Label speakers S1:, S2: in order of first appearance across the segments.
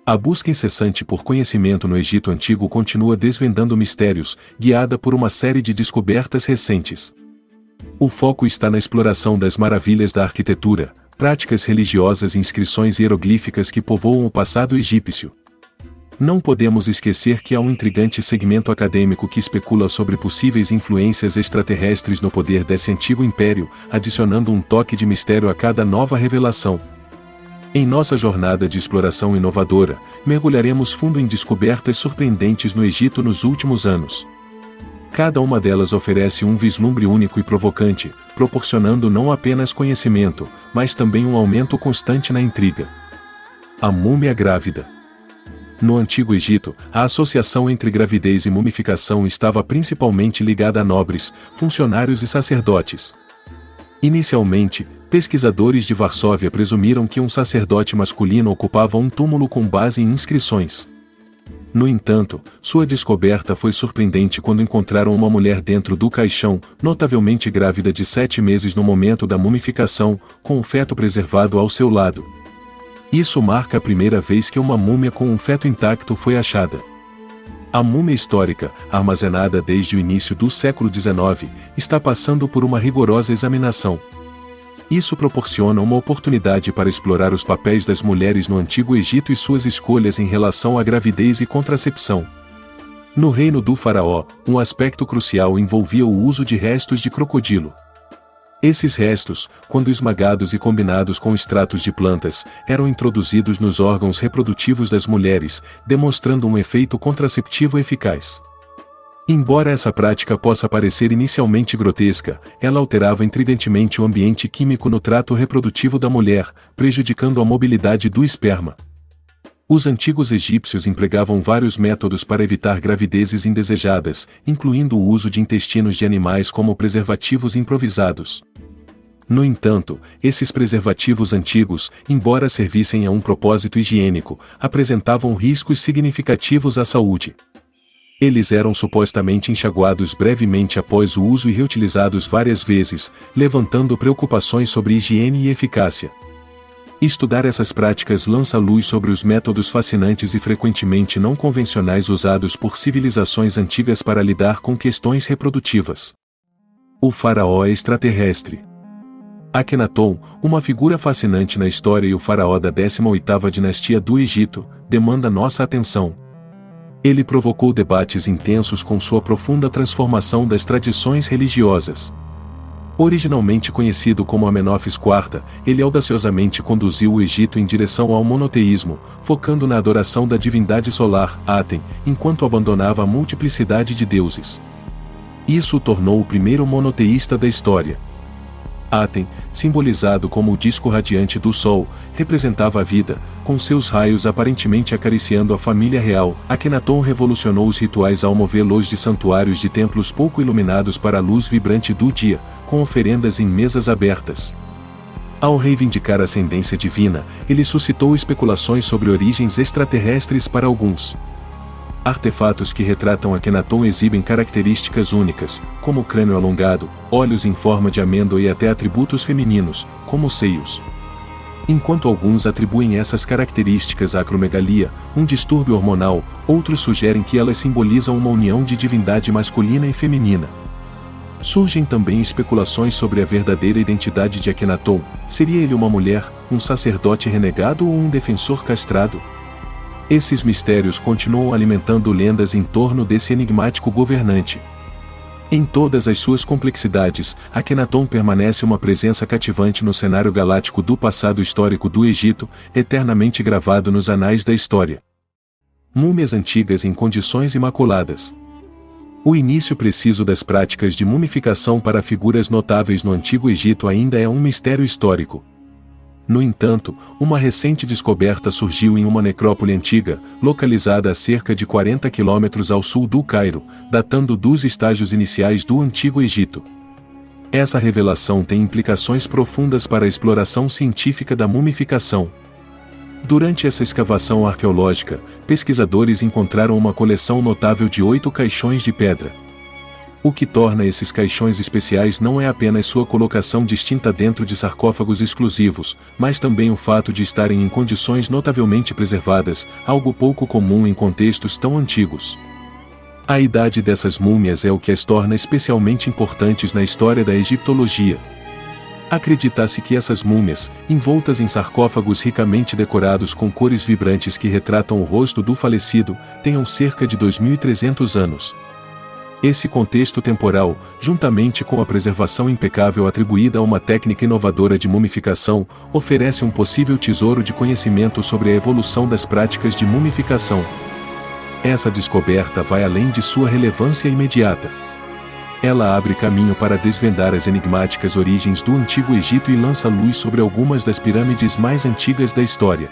S1: A busca incessante por conhecimento no Egito Antigo continua desvendando mistérios, guiada por uma série de descobertas recentes. O foco está na exploração das maravilhas da arquitetura, práticas religiosas e inscrições hieroglíficas que povoam o passado egípcio. Não podemos esquecer que há um intrigante segmento acadêmico que especula sobre possíveis influências extraterrestres no poder desse antigo império, adicionando um toque de mistério a cada nova revelação. Em nossa jornada de exploração inovadora, mergulharemos fundo em descobertas surpreendentes no Egito nos últimos anos. Cada uma delas oferece um vislumbre único e provocante, proporcionando não apenas conhecimento, mas também um aumento constante na intriga. A múmia grávida. No Antigo Egito, a associação entre gravidez e mumificação estava principalmente ligada a nobres, funcionários e sacerdotes. Inicialmente, pesquisadores de Varsóvia presumiram que um sacerdote masculino ocupava um túmulo com base em inscrições. No entanto, sua descoberta foi surpreendente quando encontraram uma mulher dentro do caixão, notavelmente grávida de 7 meses no momento da mumificação, com o feto preservado ao seu lado. Isso marca a primeira vez que uma múmia com um feto intacto foi achada. A múmia histórica, armazenada desde o início do século XIX, está passando por uma rigorosa examinação. Isso proporciona uma oportunidade para explorar os papéis das mulheres no Antigo Egito e suas escolhas em relação à gravidez e contracepção. No reino do faraó, um aspecto crucial envolvia o uso de restos de crocodilo. Esses restos, quando esmagados e combinados com extratos de plantas, eram introduzidos nos órgãos reprodutivos das mulheres, demonstrando um efeito contraceptivo eficaz. Embora essa prática possa parecer inicialmente grotesca, ela alterava intrigantemente o ambiente químico no trato reprodutivo da mulher, prejudicando a mobilidade do esperma. Os antigos egípcios empregavam vários métodos para evitar gravidezes indesejadas, incluindo o uso de intestinos de animais como preservativos improvisados. No entanto, esses preservativos antigos, embora servissem a um propósito higiênico, apresentavam riscos significativos à saúde. Eles eram supostamente enxaguados brevemente após o uso e reutilizados várias vezes, levantando preocupações sobre higiene e eficácia. Estudar essas práticas lança luz sobre os métodos fascinantes e frequentemente não convencionais usados por civilizações antigas para lidar com questões reprodutivas. O faraó extraterrestre. Akhenaton, uma figura fascinante na história e o faraó da 18ª dinastia do Egito, demanda nossa atenção. Ele provocou debates intensos com sua profunda transformação das tradições religiosas. Originalmente conhecido como Amenófis IV, ele audaciosamente conduziu o Egito em direção ao monoteísmo, focando na adoração da divindade solar, Aten, enquanto abandonava a multiplicidade de deuses. Isso o tornou o primeiro monoteísta da história. Aten, simbolizado como o disco radiante do Sol, representava a vida, com seus raios aparentemente acariciando a família real. Akhenaton revolucionou os rituais ao movê-los de santuários de templos pouco iluminados para a luz vibrante do dia, com oferendas em mesas abertas. Ao reivindicar a ascendência divina, ele suscitou especulações sobre origens extraterrestres para alguns. Artefatos que retratam Akhenaton exibem características únicas, como o crânio alongado, olhos em forma de amêndoa e até atributos femininos, como seios. Enquanto alguns atribuem essas características à acromegalia, um distúrbio hormonal, outros sugerem que elas simbolizam uma união de divindade masculina e feminina. Surgem também especulações sobre a verdadeira identidade de Akhenaton. Seria ele uma mulher, um sacerdote renegado ou um defensor castrado? Esses mistérios continuam alimentando lendas em torno desse enigmático governante. Em todas as suas complexidades, Akhenaton permanece uma presença cativante no cenário galáctico do passado histórico do Egito, eternamente gravado nos anais da história. Múmias antigas em condições imaculadas. O início preciso das práticas de mumificação para figuras notáveis no Antigo Egito ainda é um mistério histórico. No entanto, uma recente descoberta surgiu em uma necrópole antiga, localizada a cerca de 40 quilômetros ao sul do Cairo, datando dos estágios iniciais do Antigo Egito. Essa revelação tem implicações profundas para a exploração científica da mumificação. Durante essa escavação arqueológica, pesquisadores encontraram uma coleção notável de 8 caixões de pedra. O que torna esses caixões especiais não é apenas sua colocação distinta dentro de sarcófagos exclusivos, mas também o fato de estarem em condições notavelmente preservadas, algo pouco comum em contextos tão antigos. A idade dessas múmias é o que as torna especialmente importantes na história da egiptologia. Acredita-se que essas múmias, envoltas em sarcófagos ricamente decorados com cores vibrantes que retratam o rosto do falecido, tenham cerca de 2.300 anos. Esse contexto temporal, juntamente com a preservação impecável atribuída a uma técnica inovadora de mumificação, oferece um possível tesouro de conhecimento sobre a evolução das práticas de mumificação. Essa descoberta vai além de sua relevância imediata. Ela abre caminho para desvendar as enigmáticas origens do Antigo Egito e lança luz sobre algumas das pirâmides mais antigas da história.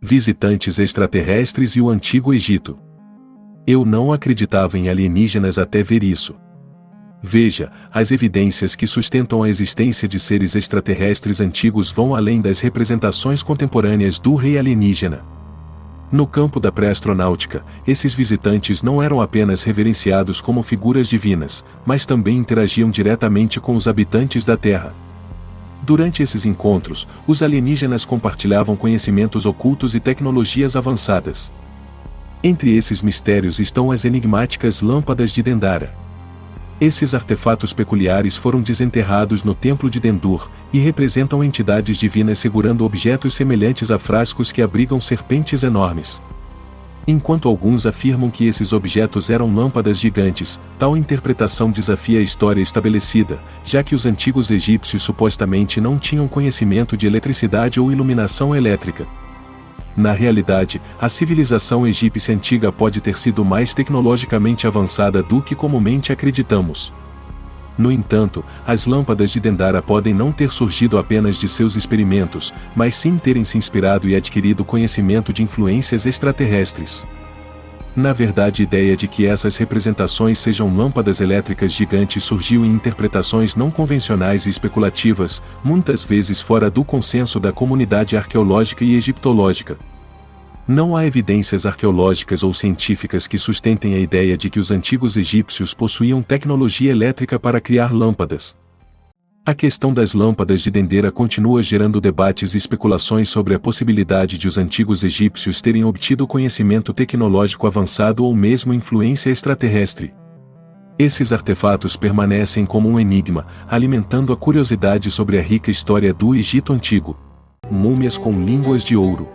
S1: Visitantes extraterrestres e o Antigo Egito. Eu não acreditava em alienígenas até ver isso. Veja, as evidências que sustentam a existência de seres extraterrestres antigos vão além das representações contemporâneas do rei alienígena. No campo da pré-astronáutica, esses visitantes não eram apenas reverenciados como figuras divinas, mas também interagiam diretamente com os habitantes da Terra. Durante esses encontros, os alienígenas compartilhavam conhecimentos ocultos e tecnologias avançadas. Entre esses mistérios estão as enigmáticas lâmpadas de Dendara. Esses artefatos peculiares foram desenterrados no templo de Dendur, e representam entidades divinas segurando objetos semelhantes a frascos que abrigam serpentes enormes. Enquanto alguns afirmam que esses objetos eram lâmpadas gigantes, tal interpretação desafia a história estabelecida, já que os antigos egípcios supostamente não tinham conhecimento de eletricidade ou iluminação elétrica. Na realidade, a civilização egípcia antiga pode ter sido mais tecnologicamente avançada do que comumente acreditamos. No entanto, as lâmpadas de Dendara podem não ter surgido apenas de seus experimentos, mas sim terem se inspirado e adquirido conhecimento de influências extraterrestres. Na verdade, a ideia de que essas representações sejam lâmpadas elétricas gigantes surgiu em interpretações não convencionais e especulativas, muitas vezes fora do consenso da comunidade arqueológica e egiptológica. Não há evidências arqueológicas ou científicas que sustentem a ideia de que os antigos egípcios possuíam tecnologia elétrica para criar lâmpadas. A questão das lâmpadas de Dendera continua gerando debates e especulações sobre a possibilidade de os antigos egípcios terem obtido conhecimento tecnológico avançado ou mesmo influência extraterrestre. Esses artefatos permanecem como um enigma, alimentando a curiosidade sobre a rica história do Egito Antigo. Múmias com línguas de ouro.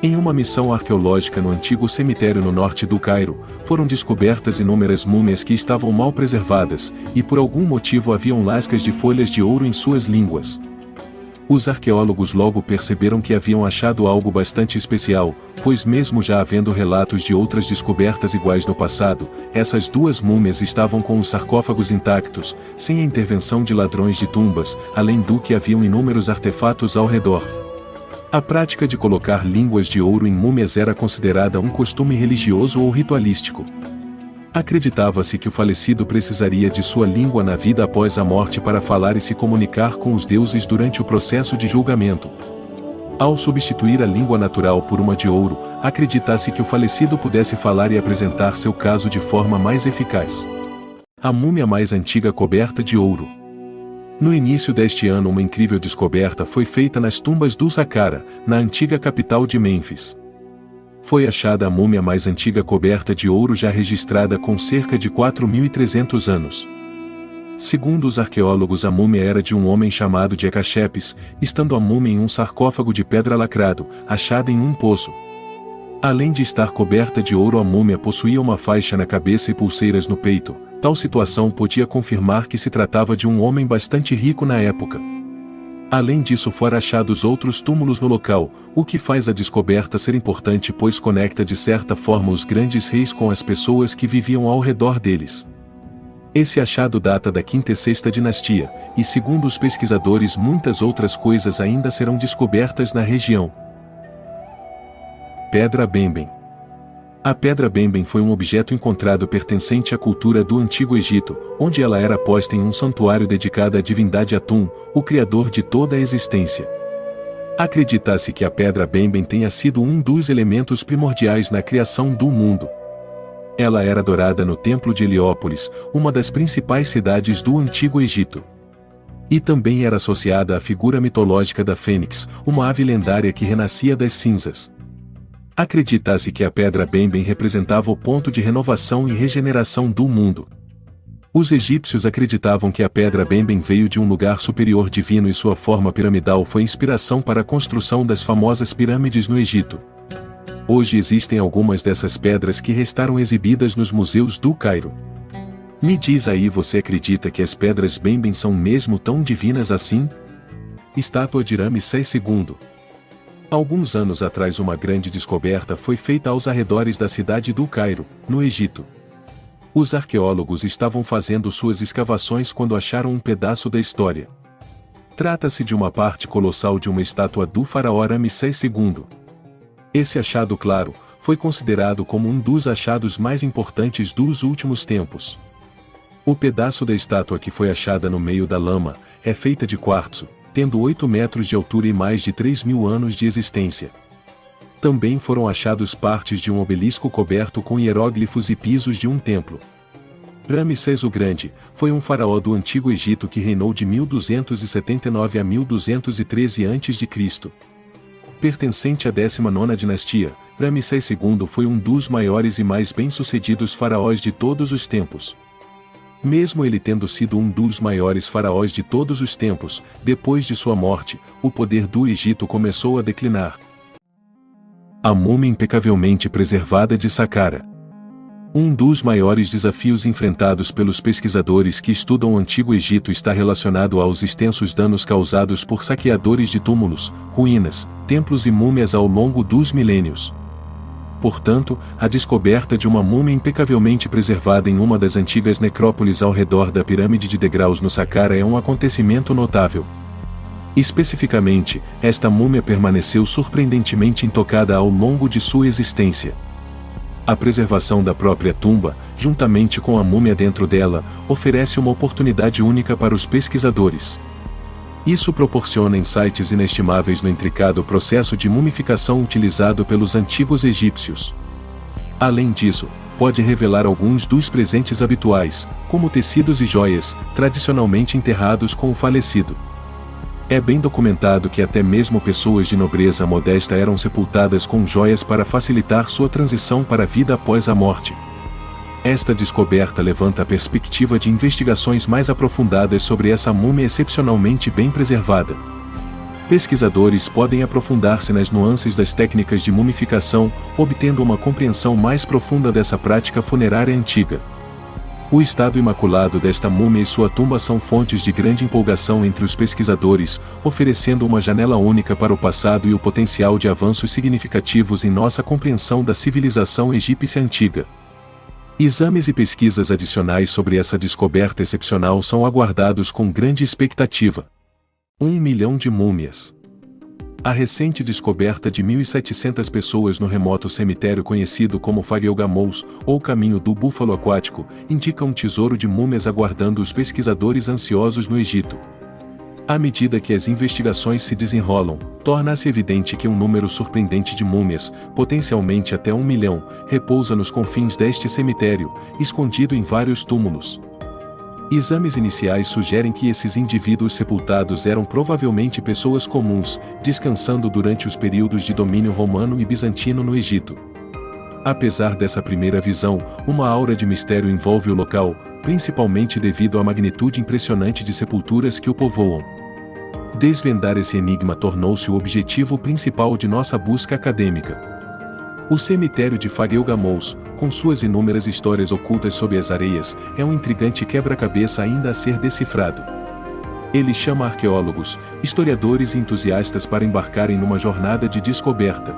S1: Em uma missão arqueológica no antigo cemitério no norte do Cairo, foram descobertas inúmeras múmias que estavam mal preservadas, e por algum motivo haviam lascas de folhas de ouro em suas línguas. Os arqueólogos logo perceberam que haviam achado algo bastante especial, pois mesmo já havendo relatos de outras descobertas iguais no passado, essas duas múmias estavam com os sarcófagos intactos, sem a intervenção de ladrões de tumbas, além do que haviam inúmeros artefatos ao redor. A prática de colocar línguas de ouro em múmias era considerada um costume religioso ou ritualístico. Acreditava-se que o falecido precisaria de sua língua na vida após a morte para falar e se comunicar com os deuses durante o processo de julgamento. Ao substituir a língua natural por uma de ouro, acredita-se que o falecido pudesse falar e apresentar seu caso de forma mais eficaz. A múmia mais antiga coberta de ouro. No início deste ano, uma incrível descoberta foi feita nas tumbas do Saqqara, na antiga capital de Mênfis. Foi achada a múmia mais antiga coberta de ouro já registrada com cerca de 4.300 anos. Segundo os arqueólogos, a múmia era de um homem chamado de Ecachepes, estando a múmia em um sarcófago de pedra lacrado, achada em um poço. Além de estar coberta de ouro, a múmia possuía uma faixa na cabeça e pulseiras no peito. Tal situação podia confirmar que se tratava de um homem bastante rico na época. Além disso, foram achados outros túmulos no local, o que faz a descoberta ser importante, pois conecta de certa forma os grandes reis com as pessoas que viviam ao redor deles. Esse achado data da quinta e sexta dinastia, e segundo os pesquisadores, muitas outras coisas ainda serão descobertas na região. Pedra Bemben. A pedra Bemben foi um objeto encontrado pertencente à cultura do Antigo Egito, onde ela era posta em um santuário dedicado à divindade Atum, o criador de toda a existência. Acredita-se que a pedra Bemben tenha sido um dos elementos primordiais na criação do mundo. Ela era adorada no Templo de Heliópolis, uma das principais cidades do Antigo Egito. E também era associada à figura mitológica da Fênix, uma ave lendária que renascia das cinzas. Acredita-se que a pedra Bemben representava o ponto de renovação e regeneração do mundo. Os egípcios acreditavam que a pedra Bemben veio de um lugar superior divino e sua forma piramidal foi inspiração para a construção das famosas pirâmides no Egito. Hoje existem algumas dessas pedras que restaram exibidas nos museus do Cairo. Me diz aí, você acredita que as pedras Bemben são mesmo tão divinas assim? Estátua de Ramsés II. Alguns anos atrás uma grande descoberta foi feita aos arredores da cidade do Cairo, no Egito. Os arqueólogos estavam fazendo suas escavações quando acharam um pedaço da história. Trata-se de uma parte colossal de uma estátua do faraó Ramsés II. Esse achado, claro, foi considerado como um dos achados mais importantes dos últimos tempos. O pedaço da estátua que foi achada no meio da lama é feita de quartzo, tendo 8 metros de altura e mais de 3.000 anos de existência. Também foram achados partes de um obelisco coberto com hieróglifos e pisos de um templo. Ramsés o Grande foi um faraó do Antigo Egito que reinou de 1279 a 1213 a.C. Pertencente à 19ª dinastia, Ramsés II foi um dos maiores e mais bem-sucedidos faraós de todos os tempos. Mesmo ele tendo sido um dos maiores faraós de todos os tempos, depois de sua morte, o poder do Egito começou a declinar. A múmia impecavelmente preservada de Saqqara. Um dos maiores desafios enfrentados pelos pesquisadores que estudam o Antigo Egito está relacionado aos extensos danos causados por saqueadores de túmulos, ruínas, templos e múmias ao longo dos milênios. Portanto, a descoberta de uma múmia impecavelmente preservada em uma das antigas necrópolis ao redor da pirâmide de degraus no Saqqara é um acontecimento notável. Especificamente, esta múmia permaneceu surpreendentemente intocada ao longo de sua existência. A preservação da própria tumba, juntamente com a múmia dentro dela, oferece uma oportunidade única para os pesquisadores. Isso proporciona insights inestimáveis no intricado processo de mumificação utilizado pelos antigos egípcios. Além disso, pode revelar alguns dos presentes habituais, como tecidos e joias, tradicionalmente enterrados com o falecido. É bem documentado que até mesmo pessoas de nobreza modesta eram sepultadas com joias para facilitar sua transição para a vida após a morte. Esta descoberta levanta a perspectiva de investigações mais aprofundadas sobre essa múmia excepcionalmente bem preservada. Pesquisadores podem aprofundar-se nas nuances das técnicas de mumificação, obtendo uma compreensão mais profunda dessa prática funerária antiga. O estado imaculado desta múmia e sua tumba são fontes de grande empolgação entre os pesquisadores, oferecendo uma janela única para o passado e o potencial de avanços significativos em nossa compreensão da civilização egípcia antiga. Exames e pesquisas adicionais sobre essa descoberta excepcional são aguardados com grande expectativa. 1 milhão de múmias. A recente descoberta de 1.700 pessoas no remoto cemitério conhecido como Fagel-Gamous, ou Caminho do Búfalo Aquático, indica um tesouro de múmias aguardando os pesquisadores ansiosos no Egito. À medida que as investigações se desenrolam, torna-se evidente que um número surpreendente de múmias, potencialmente até 1 milhão, repousa nos confins deste cemitério, escondido em vários túmulos. Exames iniciais sugerem que esses indivíduos sepultados eram provavelmente pessoas comuns, descansando durante os períodos de domínio romano e bizantino no Egito. Apesar dessa primeira visão, uma aura de mistério envolve o local, principalmente devido à magnitude impressionante de sepulturas que o povoam. Desvendar esse enigma tornou-se o objetivo principal de nossa busca acadêmica. O cemitério de Fagel-Gamous, com suas inúmeras histórias ocultas sob as areias, é um intrigante quebra-cabeça ainda a ser decifrado. Ele chama arqueólogos, historiadores e entusiastas para embarcarem numa jornada de descoberta.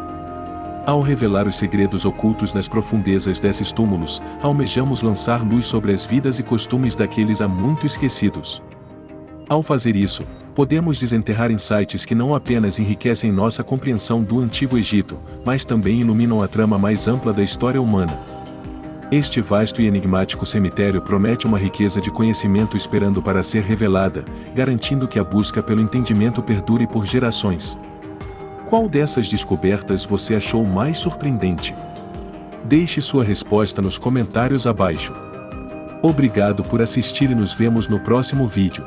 S1: Ao revelar os segredos ocultos nas profundezas desses túmulos, almejamos lançar luz sobre as vidas e costumes daqueles há muito esquecidos. Ao fazer isso, podemos desenterrar insights que não apenas enriquecem nossa compreensão do Antigo Egito, mas também iluminam a trama mais ampla da história humana. Este vasto e enigmático cemitério promete uma riqueza de conhecimento esperando para ser revelada, garantindo que a busca pelo entendimento perdure por gerações. Qual dessas descobertas você achou mais surpreendente? Deixe sua resposta nos comentários abaixo. Obrigado por assistir e nos vemos no próximo vídeo.